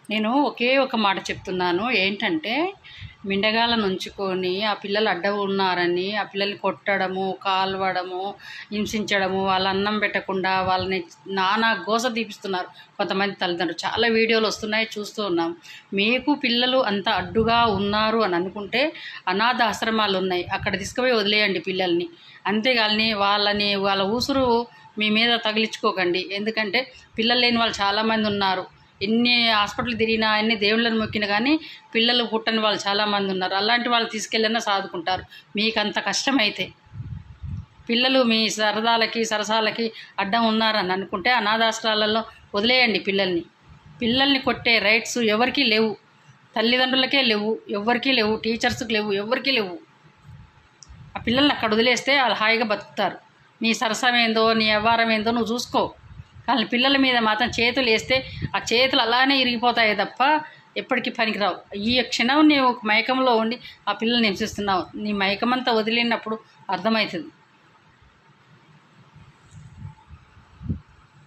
నేను ఒకే ఒక మాట చెప్తున్నాను. ఏంటంటే మిండగాలను ఉంచుకొని ఆ పిల్లలు అడ్డ ఉన్నారని ఆ పిల్లల్ని కొట్టడము, కాల్వడము, హింసించడము, వాళ్ళ అన్నం పెట్టకుండా వాళ్ళని నానా గోస తీపిస్తున్నారు కొంతమంది తల్లిదండ్రులు. చాలా వీడియోలు వస్తున్నాయి, చూస్తూ ఉన్నాం. మీకు పిల్లలు అంత అడ్డుగా ఉన్నారు అని అనుకుంటే అనాథ ఆశ్రమాలు ఉన్నాయి, అక్కడ తీసుకుపోయి వదిలేయండి పిల్లల్ని. అంతేగాని వాళ్ళ ఊసురు మీ మీద తగిలించుకోకండి. ఎందుకంటే పిల్లలు లేని వాళ్ళు చాలామంది ఉన్నారు. ఎన్ని హాస్పిటల్ తిరిగినా, ఎన్ని దేవుళ్ళని మొక్కినా కానీ పిల్లలు పుట్టని వాళ్ళు చాలామంది ఉన్నారు. అలాంటి వాళ్ళు తీసుకెళ్ళినా సాదుకుంటారు. మీకంత కష్టమైతే పిల్లలు మీ సరసాలకి అడ్డం ఉన్నారని అనుకుంటే అనాథాశ్రమాలలో వదిలేయండి పిల్లల్ని. పిల్లల్ని కొట్టే రైట్స్ ఎవరికీ లేవు, తల్లిదండ్రులకే లేవు, ఎవరికీ లేవు, టీచర్స్కి లేవు, ఎవరికీ లేవు. ఆ పిల్లల్ని అక్కడ వదిలేస్తే వాళ్ళు హాయిగా బతుకుతారు. నీ సరసం ఏందో, నీ వ్యవహారం ఏందో నువ్వు చూసుకో. కానీ పిల్లల మీద మాత్రం చేతులు వేస్తే ఆ చేతులు అలానే ఇరిగిపోతాయి తప్ప ఎప్పటికీ పనికిరావు. ఈ క్షణం నీవు మైకంలో ఉండి ఆ పిల్లల్ని హింసిస్తున్నావు. నీ మైకమంతా వదిలినప్పుడు అర్థమవుతుంది.